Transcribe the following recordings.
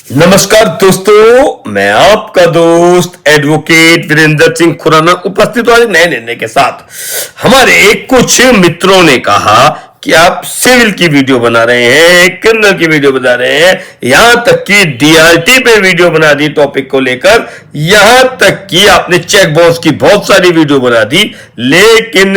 नमस्कार दोस्तों, मैं आपका दोस्त एडवोकेट वीरेंद्र सिंह खुराना उपस्थित आज नए निर्णय के साथ। हमारे कुछ मित्रों ने कहा कि आप सिविल की वीडियो बना रहे हैं, क्रिमिनल की वीडियो बना रहे हैं, यहां तक कि डीआरटी पे वीडियो बना दी टॉपिक को लेकर, यहां तक कि आपने चेक बाउंस की बहुत सारी वीडियो बना दी, लेकिन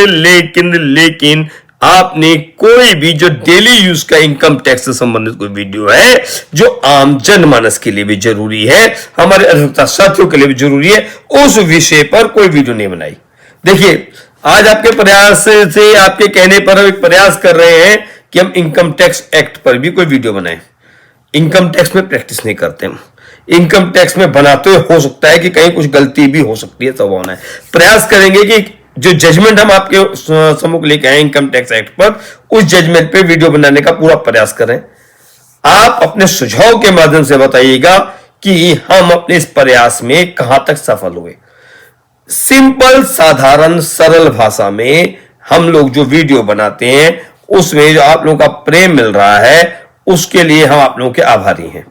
आपने कोई भी जो डेली यूज का इनकम टैक्स से संबंधित कोई वीडियो है जो आम जनमानस के लिए भी जरूरी है, हमारे अधिवक्ता साथियों के लिए भी जरूरी है, उस विषय पर कोई वीडियो नहीं बनाई। देखिए, आज आपके प्रयास से, आपके कहने पर हम एक प्रयास कर रहे हैं कि हम इनकम टैक्स एक्ट पर भी कोई वीडियो बनाएं। इनकम टैक्स में प्रैक्टिस नहीं करते हम, इनकम टैक्स में बनाते हुए हो सकता है कि कहीं कुछ गलती भी हो सकती है, संभावना है। प्रयास करेंगे कि जो जजमेंट हम आपके सम्मुख लेके आए इनकम टैक्स एक्ट पर, उस जजमेंट पे वीडियो बनाने का पूरा प्रयास करें। आप अपने सुझाव के माध्यम से बताइएगा कि हम अपने इस प्रयास में कहां तक सफल हुए। सिंपल, साधारण, सरल भाषा में हम लोग जो वीडियो बनाते हैं उसमें जो आप लोगों का प्रेम मिल रहा है उसके लिए हम आप लोगों के आभारी हैं।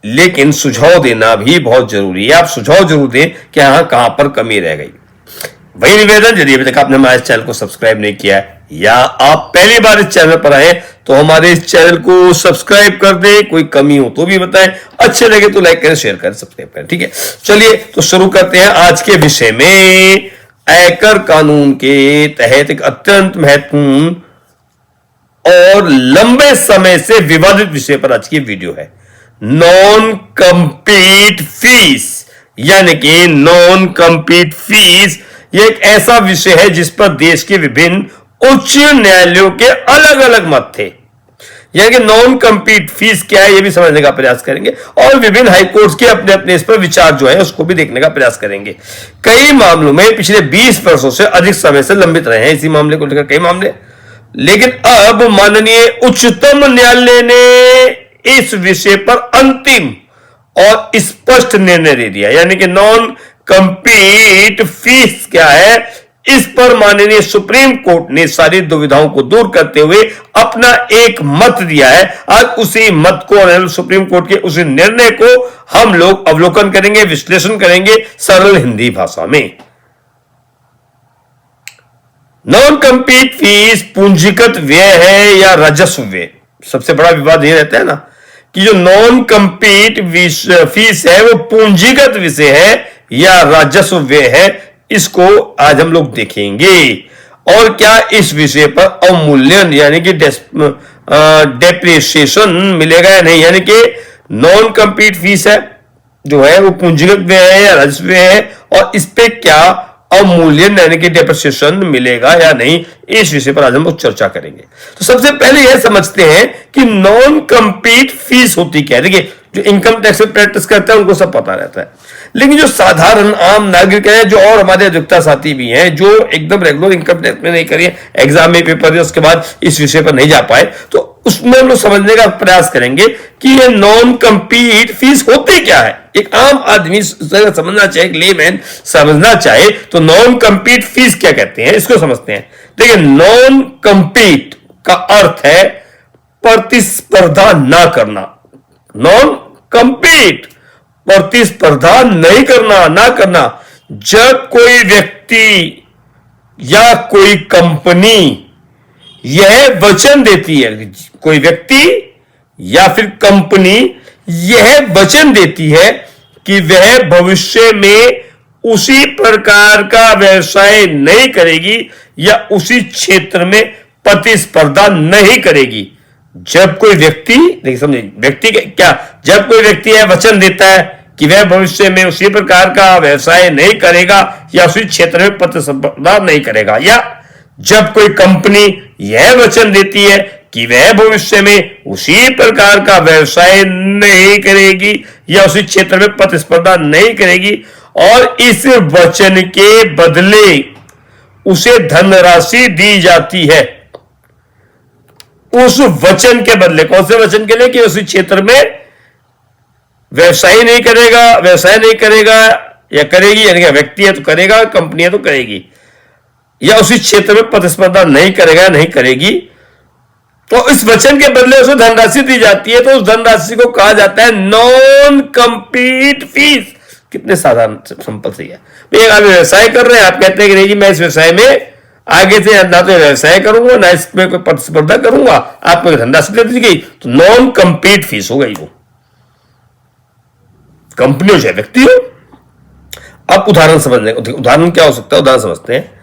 लेकिन सुझाव देना भी बहुत जरूरी है। आप सुझाव जरूर दें कि हाँ, कहां पर कमी रह गई। वही निवेदन, यदि अभी तक आपने हमारे चैनल को सब्सक्राइब नहीं किया है या आप पहली बार इस चैनल पर आए तो हमारे इस चैनल को सब्सक्राइब कर दें। कोई कमी हो तो भी बताएं, अच्छे लगे तो लाइक करें, शेयर करें, सब्सक्राइब करें। ठीक है, चलिए तो शुरू करते हैं आज के विषय में। आयकर कानून के तहत एक अत्यंत महत्वपूर्ण और लंबे समय से विवादित विषय पर आज की वीडियो है। नॉन कंपीट फीस, यानी कि नॉन कंपीट फीस यह एक ऐसा विषय है जिस पर देश के विभिन्न उच्च न्यायालयों के अलग अलग मत थे। यानी कि नॉन कंपीट फीस क्या है यह भी समझने का प्रयास करेंगे और विभिन्न हाईकोर्ट के अपने अपने इस पर विचार जो है उसको भी देखने का प्रयास करेंगे। कई मामलों में पिछले 20 वर्षों से अधिक समय से लंबित रहे हैं इसी मामले को लेकर कई मामले, लेकिन अब माननीय उच्चतम न्यायालय ने इस विषय पर अंतिम और स्पष्ट निर्णय दे दिया। यानी कि नॉन कंपीट फीस क्या है, इस पर माननीय सुप्रीम कोर्ट ने सारी दुविधाओं को दूर करते हुए अपना एक मत दिया है। आज उसी मत को, सुप्रीम कोर्ट के उसी निर्णय को हम लोग अवलोकन करेंगे, विश्लेषण करेंगे सरल हिंदी भाषा में। नॉन कंपीट फीस पूंजीगत व्यय है या राजस्व व्यय? सबसे बड़ा विवाद यह रहता है ना कि जो नॉन कंपीट फीस है वो पूंजीगत विषय है या राजस्व व्यय है। इसको आज हम लोग देखेंगे और क्या इस विषय पर अवमूल्यन यानी कि डेप्रिसिएशन मिलेगा या नहीं। यानी कि नॉन कंपीट फीस है जो है वो पूंजीगत व्यय है या राजस्व व्यय है और इस पे क्या अवमूल्यन यानी कि डेप्रिसिएशन मिलेगा या नहीं, इस विषय पर आज हम लोग चर्चा करेंगे। तो सबसे पहले यह समझते हैं कि नॉन कंपीट फीस होती क्या है। देखिए, जो इनकम टैक्स में प्रैक्टिस करते हैं उनको सब पता रहता है, लेकिन जो साधारण आम नागरिक हैं, जो और हमारे अधिवक्ता साथी भी हैं जो एकदम रेगुलर इनकम टैक्स में नहीं करिए, एग्जाम में पेपर है उसके बाद इस विषय पर नहीं जा पाए, तो उसमें हम लोग समझने का प्रयास करेंगे कि ये नॉन कंपीट फीस होती क्या है। एक आम आदमी समझना चाहे, एक लेमैन समझना चाहे तो नॉन कंपीट फीस क्या कहते हैं इसको समझते हैं। देखिए, नॉन कंपीट का अर्थ है प्रतिस्पर्धा ना करना। नॉन कंपीट, प्रतिस्पर्धा नहीं करना, ना करना। जब कोई व्यक्ति या कोई कंपनी यह वचन देती है, कोई व्यक्ति या फिर कंपनी यह वचन देती है कि वह भविष्य में उसी प्रकार का व्यवसाय नहीं करेगी या उसी क्षेत्र में प्रतिस्पर्धा नहीं करेगी। जब कोई व्यक्ति, देखिए समझिए, व्यक्ति क्या, जब कोई व्यक्ति यह वचन देता है कि वह भविष्य में उसी प्रकार का व्यवसाय नहीं करेगा या उसी क्षेत्र में प्रतिस्पर्धा नहीं करेगा, या जब कोई कंपनी यह वचन देती है कि वह भविष्य में उसी प्रकार का व्यवसाय नहीं करेगी या उसी क्षेत्र में प्रतिस्पर्धा नहीं करेगी और इस वचन के बदले उसे धनराशि दी जाती है। उस वचन के बदले, कौन से वचन के लिए? कि उसी क्षेत्र में व्यवसाय नहीं करेगा या करेगी, यानी कि व्यक्ति है तो करेगा, कंपनी है तो करेगी, या उसी क्षेत्र में प्रतिस्पर्धा नहीं करेगा, नहीं करेगी, और इस वचन के बदले उसे धनराशि दी जाती है, तो उस धनराशि को कहा जाता है नॉन कंप्लीट फीस। कितने साधारण सिंपल सही है। आप व्यवसाय कर रहे हैं, आप कहते हैं कि नहीं जी मैं इस व्यवसाय में आगे से ना तो व्यवसाय करूंगा ना इसमें कोई प्रतिस्पर्धा करूंगा, आपको धनराशि दे दी गई, तो नॉन कंप्लीट फीस हो गई वो, कंपनी हो चाहे व्यक्ति हो। अब उदाहरण समझने, उदाहरण क्या हो सकता है, उदाहरण समझते हैं।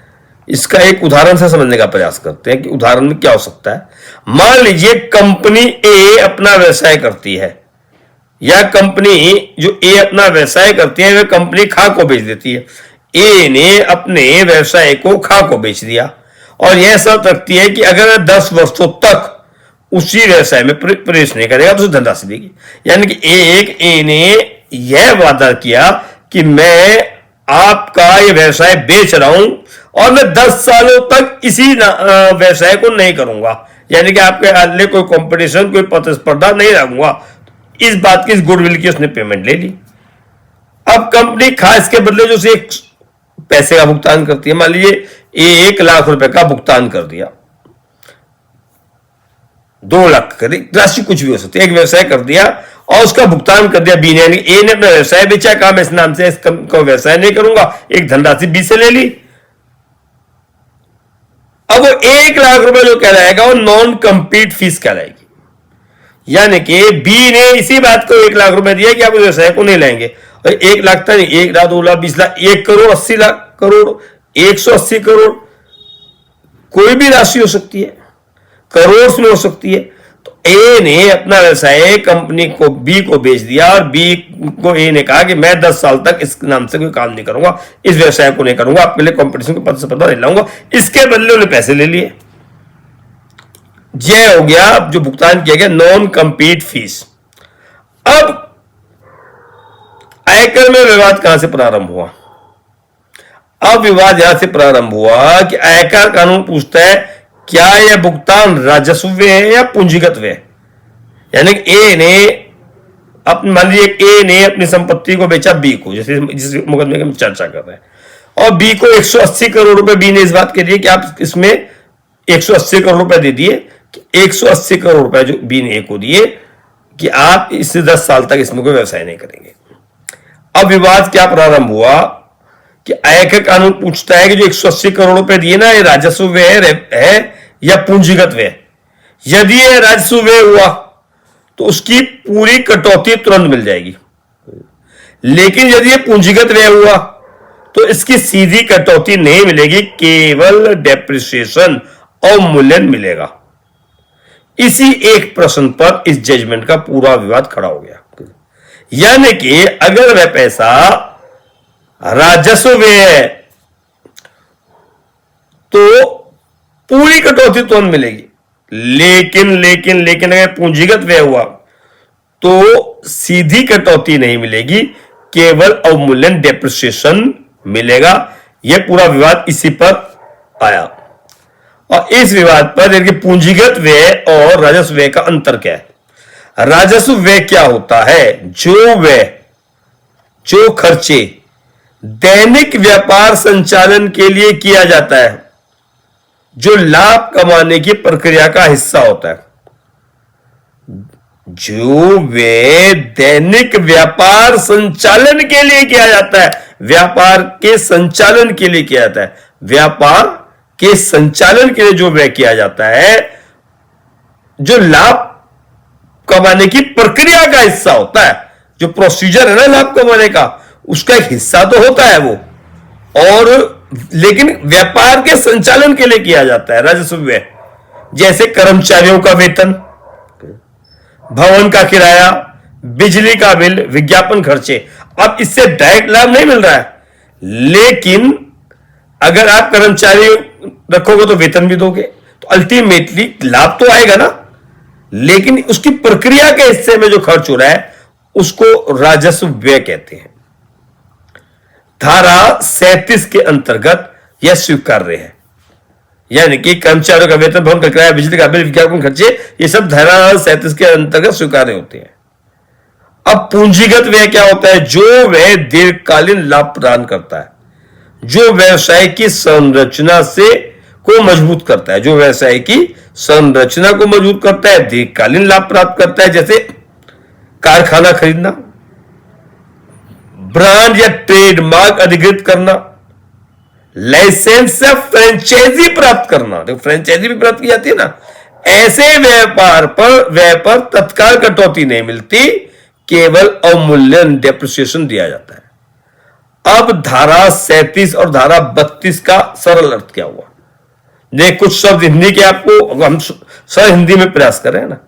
इसका एक उदाहरण से समझने का प्रयास करते हैं कि उदाहरण में क्या हो सकता है। मान लीजिए कंपनी ए अपना व्यवसाय करती है, या कंपनी जो ए अपना व्यवसाय करती है वह कंपनी खा को बेच देती है। ए ने अपने व्यवसाय को खा को बेच दिया और यह शर्त रखती है कि अगर 10 वर्षों तक उसी व्यवसाय में प्रवेश नहीं करेगा तो उसे धनराशि देगी। यानी कि ए ने यह वादा किया कि मैं आपका ये व्यवसाय बेच रहा हूं और मैं 10 सालों तक इसी व्यवसाय को नहीं करूंगा, यानी कि आपके लिए कोई कंपटीशन कोई प्रतिस्पर्धा नहीं रखूंगा। इस बात की, इस गुडविल की उसने पेमेंट ले ली। अब कंपनी खास के बदले जो उसे एक पैसे का भुगतान करती है, मान लीजिए 1 लाख रुपए का भुगतान कर दिया, 2 लाख कर दी, राशि कुछ भी हो सकती है, एक व्यवसाय कर दिया और उसका भुगतान कर दिया बी ने। यानी ए ने अपना व्यवसाय बेचा, कहा मैं इस नाम से इस को व्यवसाय नहीं करूंगा, एक धनराशि बी से ले ली। अब वो 1 लाख रुपए जो कहलाएगा वो नॉन कंप्लीट फीस कहलाएगी। यानी कि बी ने इसी बात को 1 लाख रुपए दिया कि आप व्यवसाय को नहीं लेंगे, और 1 लाख था नहीं, 1 लाख 2 लाख 20 लाख 1 करोड़ 80 लाख करोड़ 180 करोड़ कोई भी राशि हो सकती है, करोड़ में हो सकती है। तो ए ने अपना व्यवसाय कंपनी को बी को बेच दिया और बी को ए ने कहा कि मैं 10 साल तक इस नाम से कोई काम नहीं करूंगा, इस व्यवसाय को नहीं करूंगा, आपके लिए कंपटीशन को प्रतिस्पर्धा नहीं लाऊंगा। इसके बदले उन्हें पैसे ले लिए। यह हो गया जो भुगतान किया गया नॉन कंप्लीट फीस। अब आयकर में विवाद कहां से प्रारंभ हुआ? अब विवाद यहां से प्रारंभ हुआ कि आयकर कानून पूछता है क्या यह भुगतान राजस्व व्यय है या पूंजीगत व्यय। यानी कि ए ने मान लीजिए ए ने अपनी संपत्ति को बेचा बी को, जैसे जिस मुकदमे की हम चर्चा कर रहे हैं, और बी को 180 करोड़ रुपए बी ने इस बात के लिए कि आप इसमें 180 करोड़ रुपए दे दिए, 180 करोड़ रुपए जो बी ने ए को दिए कि आप इससे 10 साल तक इसमें कोई व्यवसाय नहीं करेंगे। अब विवाद क्या प्रारंभ हुआ कि आयकर कानून पूछता है कि जो 180 करोड़ रुपए दिए ना, ये राजस्व व्यय है या पूंजीगत व्यय। यदि यह राजस्व व्यय हुआ तो उसकी पूरी कटौती तुरंत मिल जाएगी, लेकिन यदि यह पूंजीगत व्यय हुआ तो इसकी सीधी कटौती नहीं मिलेगी, केवल डेप्रिसिएशन अवमूल्यन मिलेगा। इसी एक प्रश्न पर इस जजमेंट का पूरा विवाद खड़ा हो गया। यानी कि अगर वह पैसा राजस्व व्यय है तो पूरी कटौती तुरंत मिलेगी, लेकिन अगर पूंजीगत व्यय हुआ तो सीधी कटौती नहीं मिलेगी, केवल अवमूल्यन डेप्रिसिएशन मिलेगा। यह पूरा विवाद इसी पर आया। और इस विवाद पर देखिए पूंजीगत व्यय और राजस्व व्यय का अंतर क्या है। राजस्व व्यय क्या होता है? जो खर्चे दैनिक व्यापार संचालन के लिए किया जाता है, जो लाभ कमाने की प्रक्रिया का हिस्सा होता है। जो व्यय दैनिक व्यापार संचालन के लिए किया जाता है, व्यापार के संचालन के लिए किया जाता है, व्यापार के संचालन के लिए जो व्यय किया जाता है, जो लाभ कमाने की प्रक्रिया का हिस्सा होता है, जो प्रोसीजर है ना लाभ कमाने का, उसका एक हिस्सा तो होता है वो, और लेकिन व्यापार के संचालन के लिए किया जाता है राजस्व व्यय। जैसे कर्मचारियों का वेतन, भवन का किराया, बिजली का बिल, विज्ञापन खर्चे। अब इससे डायरेक्ट लाभ नहीं मिल रहा है, लेकिन अगर आप कर्मचारी रखोगे तो वेतन भी दोगे, तो अल्टीमेटली लाभ तो आएगा ना, लेकिन उसकी प्रक्रिया के हिस्से में जो खर्च हो रहा है उसको राजस्व व्यय कहते हैं। धारा 37 के अंतर्गत यह स्वीकार्य है। यानी कि कर्मचारियों का वेतन, भवन का किराया, बिजली का बिल, विज्ञापन खर्चे, ये सब धारा 37 के अंतर्गत स्वीकार्य होते हैं। अब पूंजीगत व्यय क्या होता है? जो व्यय दीर्घकालीन लाभ प्रदान करता है, जो व्यवसाय की संरचना से को मजबूत करता है, जो व्यवसाय की संरचना को मजबूत करता है, दीर्घकालीन लाभ प्राप्त करता है, जैसे कारखाना खरीदना, ब्रांड या ट्रेडमार्क अधिकृत करना, लाइसेंस या फ्रेंचाइजी प्राप्त करना। देखो फ्रेंचाइजी भी प्राप्त की जाती है ना। ऐसे व्यापार पर व्यय पर तत्काल कटौती नहीं मिलती, केवल अवमूल्यन डेप्रिसिएशन दिया जाता है। अब धारा 37 और धारा 32 का सरल अर्थ क्या हुआ? देख कुछ शब्द हिंदी के आपको हम सर हिंदी में प्रयास कर रहे हैं ना।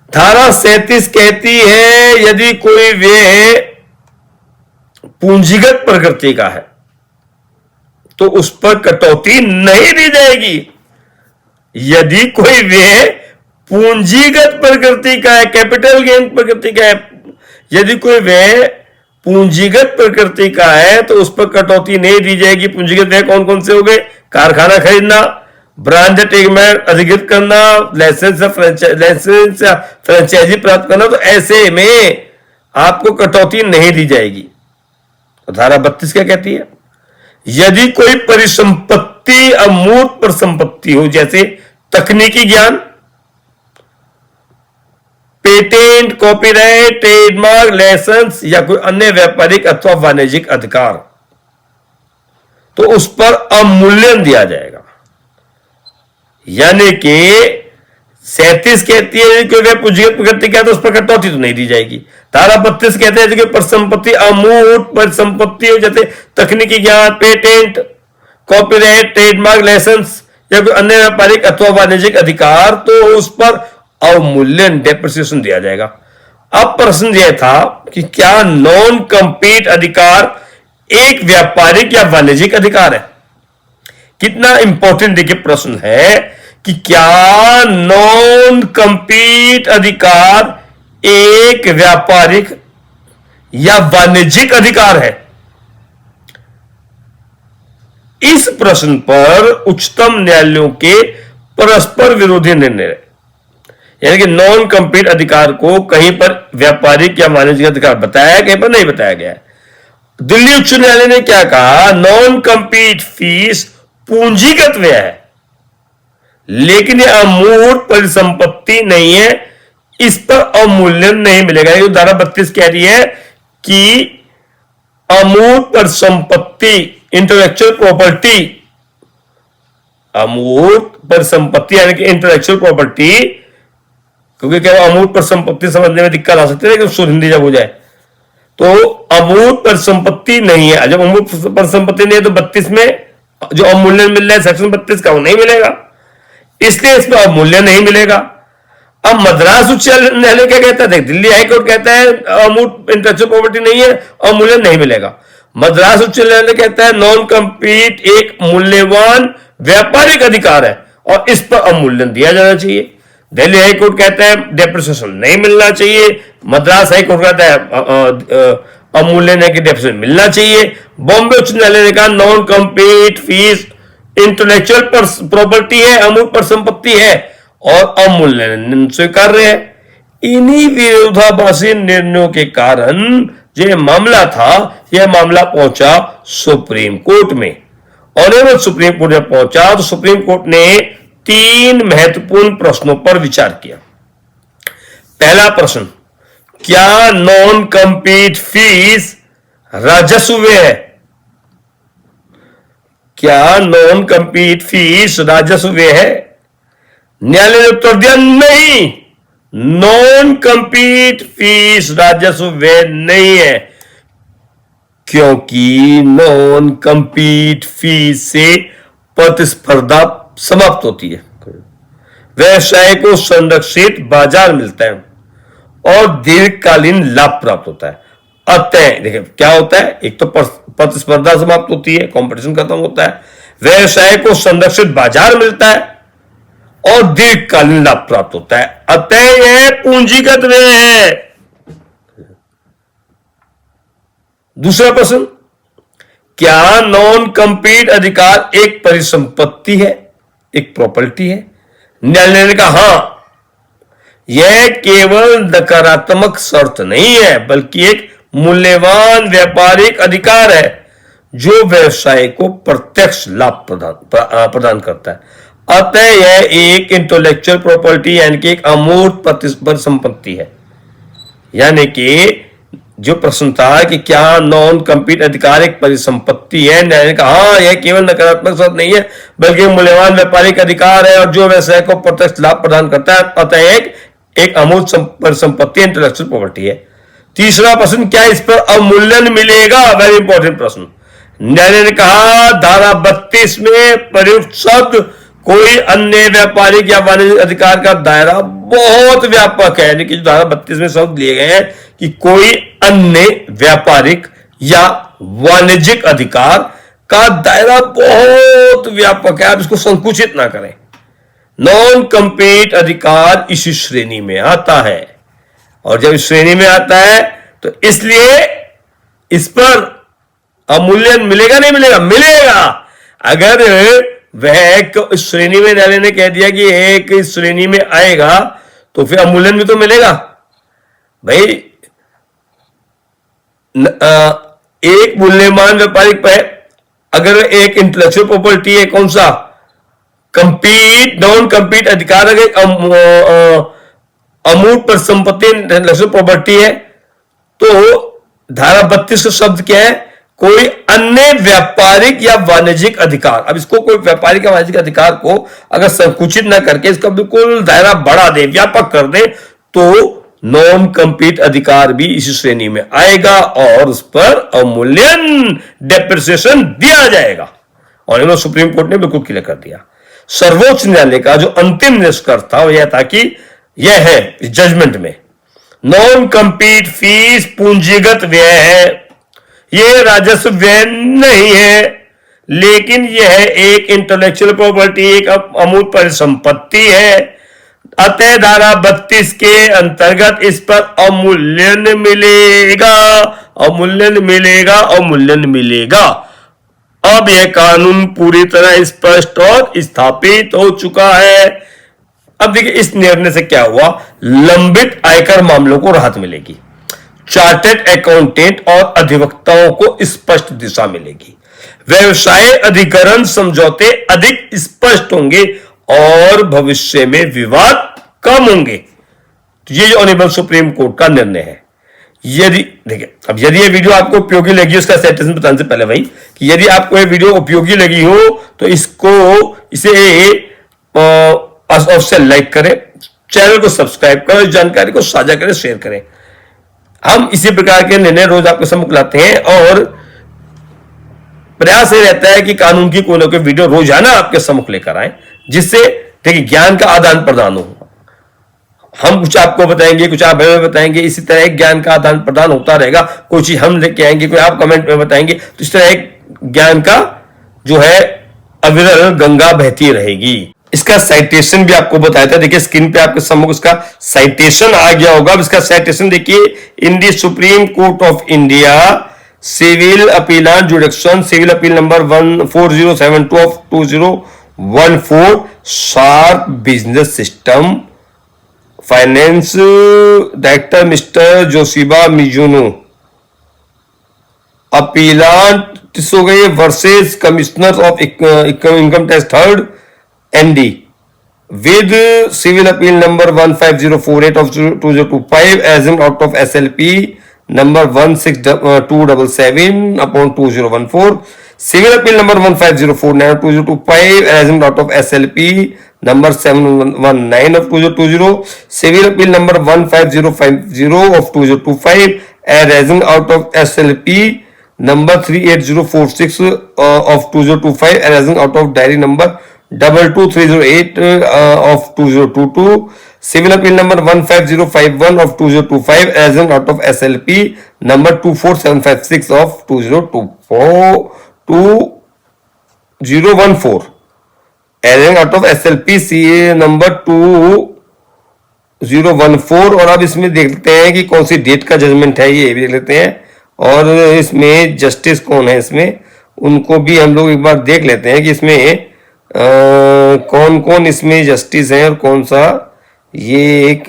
धारा 37 कहती है यदि कोई व्यय पूंजीगत प्रकृति का है तो उस पर कटौती नहीं दी जाएगी। यदि कोई व्यय पूंजीगत प्रकृति का है, कैपिटल गेन प्रकृति का है, यदि कोई व्यय पूंजीगत प्रकृति का है तो उस पर कटौती नहीं दी जाएगी। पूंजीगत व्यय कौन कौन से हो गए? कारखाना खरीदना, ब्रांड या ट्रेडमार्क अधिकृत करना, लाइसेंस या फ्रेंचाइजी प्राप्त करना। तो ऐसे में आपको कटौती नहीं दी जाएगी। तो धारा 32 क्या कहती है? यदि कोई परिसंपत्ति अमूर्त परिसंपत्ति हो, जैसे तकनीकी ज्ञान, पेटेंट, कॉपीराइट, ट्रेडमार्क, लाइसेंस या कोई अन्य व्यापारिक अथवा वाणिज्यिक अधिकार, तो उस पर अवमूल्यन दिया जाएगा। यानी कि 37 कहती है कि वह पूंजीगत प्रकृति का है तो उस पर कटौती तो नहीं दी जाएगी। धारा 32 कहते हैं कि परिसंपत्ति अमूर्त परिसंपत्ति हो, जैसे तकनीकी ज्ञान, पेटेंट, कॉपीराइट, ट्रेडमार्क, लाइसेंस या कोई अन्य व्यापारिक अथवा वाणिज्यिक अधिकार, तो उस पर अवमूल्यन डेप्रिसिएशन दिया जाएगा। अब प्रश्न यह था कि क्या नॉन कंपीट अधिकार एक व्यापारिक या वाणिज्यिक अधिकार है? कितना इंपॉर्टेंट देखिए प्रश्न है कि क्या नॉन कंपीट अधिकार एक व्यापारिक या वाणिज्यिक अधिकार है? इस प्रश्न पर उच्चतम न्यायालयों के परस्पर विरोधी निर्णय, यानी कि नॉन कंपीट अधिकार को कहीं पर व्यापारिक या वाणिज्यिक अधिकार बताया, कहीं पर नहीं बताया गया है। दिल्ली उच्च न्यायालय ने क्या कहा? नॉन कंपीट फीस पूंजीगत व्यय है, लेकिन यह अमूर्त परिसंपत्ति नहीं है, इस पर अवमूल्यन नहीं मिलेगा। ये धारा 32 कह रही है कि अमूर्त परिसंपत्ति, इंटेलेक्चुअल प्रॉपर्टी, अमूर्त परिसंपत्ति यानी कि इंटेलेक्चुअल प्रॉपर्टी, क्योंकि क्या अमूर्त परिसंपत्ति समझने में दिक्कत आ सकती है कि शुद्ध हिंदी जब हो जाए तो अमूर्त परिसंपत्ति नहीं है। जब अमूर्त परिसंपत्ति नहीं है तो 32 में जो अवमूल्यन मिल रहा है सेक्शन 32 का वो नहीं मिलेगा, इसलिए इसमें अवमूल्यन नहीं मिलेगा। अब मद्रास उच्च न्यायालय क्या कहता है? देख, दिल्ली हाईकोर्ट कहता है अमूर्त इंटेलेक्चुअल प्रॉपर्टी नहीं है, अवमूल्यन नहीं मिलेगा। मद्रास उच्च न्यायालय कहता है नॉन कंपीट एक मूल्यवान व्यापारिक अधिकार है और इस पर अवमूल्यन दिया जाना चाहिए। दिल्ली हाईकोर्ट कहता है डेप्रिसिएशन नहीं मिलना चाहिए। मद्रास हाईकोर्ट कहता है अवमूल्यन है कि डेप्रिसिएशन मिलना चाहिए। बॉम्बे उच्च न्यायालय ने कहा non compete fees intellectual property है, अमूर्त परिसंपत्ति है और अवमूल्यन स्वीकार्य है। इन्हीं विरोधाभासी निर्णयों के कारण जो यह मामला था, यह मामला पहुंचा सुप्रीम कोर्ट में, और जब सुप्रीम कोर्ट में पहुंचा तो सुप्रीम कोर्ट ने 3 महत्वपूर्ण प्रश्नों पर विचार किया। पहला प्रश्न, क्या नॉन कंपीट फीस राजस्व व्यय है? क्या नॉन कंपीट फीस राजस्व व्यय है? न्यायालय ने उत्तर दिया नहीं, नॉन कंपीट फीस राजस्व व्यय नहीं है, क्योंकि नॉन कंपीट फीस से प्रतिस्पर्धा समाप्त होती है, व्यवसाय को संरक्षित बाजार मिलता है और दीर्घकालीन लाभ प्राप्त होता है। अतः देखिए क्या होता है, एक तो प्रतिस्पर्धा समाप्त होती है, कंपटीशन खत्म होता है, व्यवसाय को संरक्षित बाजार मिलता है और दीर्घकालीन लाभ प्राप्त होता है। अतः यह पूंजीगत व्यय है। दूसरा प्रश्न, क्या नॉन कंपीट अधिकार एक परिसंपत्ति है, एक प्रॉपर्टी है? न्यायालय ने कहा हां, यह केवल नकारात्मक शर्त नहीं है बल्कि एक मूल्यवान व्यापारिक अधिकार है जो व्यवसाय को प्रत्यक्ष लाभ प्रदान करता है। अतः यह एक इंटेलेक्चुअल प्रॉपर्टी यानी कि एक अमूर्त परिसंपत्ति है। यानी कि जो प्रश्न था कि क्या नॉन कम्पीट अधिकार एक परिसंपत्ति है, न्यायालय ने कहा हाँ, यह केवल नकारात्मक शब्द नहीं है बल्कि मूल्यवान व्यापारिक अधिकार है और जो व्यवसाय को प्रत्यक्ष लाभ प्रदान करता है, अतः एक अमूर्त परिसंपत्ति इंटेलेक्चुअल प्रॉपर्टी है। तीसरा प्रश्न, क्या इस पर अवमूल्यन मिलेगा? वेरी इंपॉर्टेंट प्रश्न। न्यायालय ने कहा धारा 32 में प्रयुक्त शब्द कोई अन्य व्यापारिक या वाणिज्यिक अधिकार का दायरा बहुत व्यापक है। यानी कि धारा 32 में शब्द लिए गए हैं कि कोई अन्य व्यापारिक या वाणिज्यिक अधिकार का दायरा बहुत व्यापक है। आप इसको संकुचित ना करें। नॉन कम्पीट अधिकार इसी श्रेणी में आता है और जब इस श्रेणी में आता है तो इसलिए इस पर अवमूल्यन मिलेगा नहीं मिलेगा? मिलेगा। अगर वह इस श्रेणी में न्यायालय ने कह दिया कि एक इस श्रेणी में आएगा तो फिर अवमूल्यन भी तो मिलेगा भाई। एक मूल्यवान व्यापारिक पे अगर एक इंटेलेक्चुअल प्रॉपर्टी है, कौन सा? कंपीट नॉन कंपीट अधिकार अगर अमूर्त परिसंपत्ति इंटेलेक्चुअल प्रॉपर्टी है तो धारा 32 शब्द क्या है? कोई अन्य व्यापारिक या वाणिज्यिक अधिकार। अब इसको कोई व्यापारिक या वाणिज्यिक अधिकार को अगर संकुचित ना करके इसका बिल्कुल दायरा बढ़ा दे, व्यापक कर दे, तो नॉन कंपीट अधिकार भी इसी श्रेणी में आएगा और उस पर अवमूल्यन डेप्रिसिएशन दिया जाएगा। और इन्होंने सुप्रीम कोर्ट ने बिल्कुल क्लियर कर दिया। सर्वोच्च न्यायालय का जो अंतिम निष्कर्ष था वह था कि यह है जजमेंट में नॉन कंपीट फीस पूंजीगत व्यय है, यह राजस्व व्यय नहीं है, लेकिन यह एक इंटेलेक्चुअल प्रॉपर्टी, एक अमूर्त परिसंपत्ति है। अतः धारा 32 के अंतर्गत इस पर अवमूल्यन मिलेगा, अवमूल्यन मिलेगा, अवमूल्यन मिलेगा। अब यह कानून पूरी तरह स्पष्ट और स्थापित हो चुका है। अब देखिए इस निर्णय से क्या हुआ? लंबित आयकर मामलों को राहत मिलेगी, चार्टर्ड अकाउंटेंट और अधिवक्ताओं को स्पष्ट दिशा मिलेगी, व्यवसाय अधिकरण समझौते अधिक स्पष्ट होंगे और भविष्य में विवाद कम होंगे। तो ये ऑनरेबल सुप्रीम कोर्ट का निर्णय है। यदि देखिए अब यदि ये वीडियो आपको उपयोगी लगी, उसका साइटेशन बताने से पहले भाई कि यदि आपको ये वीडियो उपयोगी लगी हो तो इसे अवश्य लाइक करें, चैनल को सब्सक्राइब करें, जानकारी को साझा करें, शेयर करें। हम इसी प्रकार के निर्णय रोज आपके सम्मुख लाते हैं और प्रयास ये रहता है कि कानून की कोई ना कोई वीडियो रोजाना आपके सम्मुख लेकर आए, जिससे देखिए ज्ञान का आदान प्रदान हो। हम कुछ आपको बताएंगे, कुछ आप हमें बताएंगे, इसी तरह एक ज्ञान का आदान प्रदान होता रहेगा। कोई चीज हम लेके आएंगे, कोई आप कमेंट में बताएंगे, तो इस तरह एक ज्ञान का जो है अविरल गंगा बहती रहेगी। इसका साइटेशन भी आपको बताया था, देखिए स्क्रीन पे आपके सम्मुख इसका साइटेशन आ गया होगा। अब इसका साइटेशन देखिए, in the Supreme Court of India civil appellate jurisdiction, civil appeal number 14072 of 2014, Sharp business system, finance director mister Joshiba Mizuno, appellant हो गई versus commissioner of income tax third and with civil appeal number 15048 of 2025 as in out of SLP number 16277 upon 2014, civil appeal number 15049 of 2025 as in out of SLP number 719 of 2020, civil appeal number 15050 of 2025 as in out of SLP number 38046 of 2025 arising out of diary number 22308 of 2022, civil appeal number 15051 of 2025 as in out of SLP number 24756 of 2014 as in out of SLP CA number 2014। और अब इसमें देख लेते हैं कि कौन सी date का judgment है, ये भी देख लेते हैं। और इसमें जस्टिस कौन है, इसमें उनको भी हम लोग एक बार देख लेते हैं कि इसमें कौन कौन इसमें जस्टिस है और कौन सा। ये एक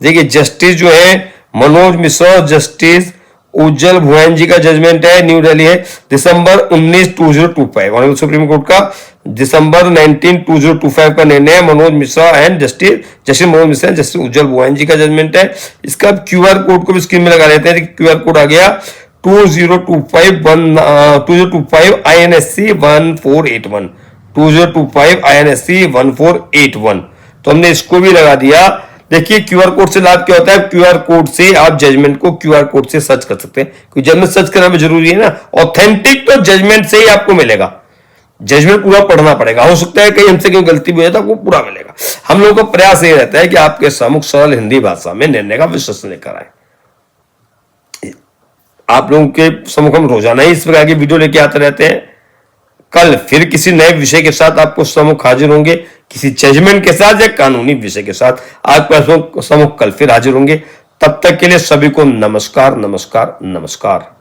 देखिए जस्टिस जो है मनोज मिश्रा जस्टिस उज्जवल भुवन जी का जजमेंट है, न्यू दिल्ली है, दिसंबर 19 2025। ऑनरेबल सुप्रीम कोर्ट का दिसंबर 19 2025 का निर्णय है। Manoj Mishra and justice Manoj Mishra justice Ujjwal Bhuvan ji का जजमेंट है। इसका क्यूआर कोड को भी स्क्रीन में लगा लेते हैं। क्यूआर कोड आ गया 2025 INSC 1481 2025 INSC 1481। तो हमने इसको भी लगा दिया। देखिए क्यूआर कोड से लाभ क्या होता है, क्यूआर कोड से आप जजमेंट को क्यूआर कोड से सर्च कर सकते हैं, क्योंकि जजमेंट सर्च करना भी जरूरी है ना। ऑथेंटिक तो जजमेंट से ही आपको मिलेगा, जजमेंट पूरा पढ़ना पड़ेगा। हो सकता है कहीं हमसे कोई गलती भी हो जाए तो वो पूरा मिलेगा। हम लोगों का प्रयास ये रहता है कि आपके सम्मुख सरल हिंदी भाषा में निर्णय का विश्लेषण लेकर आए। आप लोगों के सम्मुख हम रोजाना ही इस प्रकार की वीडियो लेके आते रहते हैं। कल फिर किसी नए विषय के साथ आपको सम्मुख हाजिर होंगे, किसी जजमेंट के साथ या कानूनी विषय के साथ आपके सम्मुख कल फिर हाजिर होंगे। तब तक के लिए सभी को नमस्कार नमस्कार नमस्कार।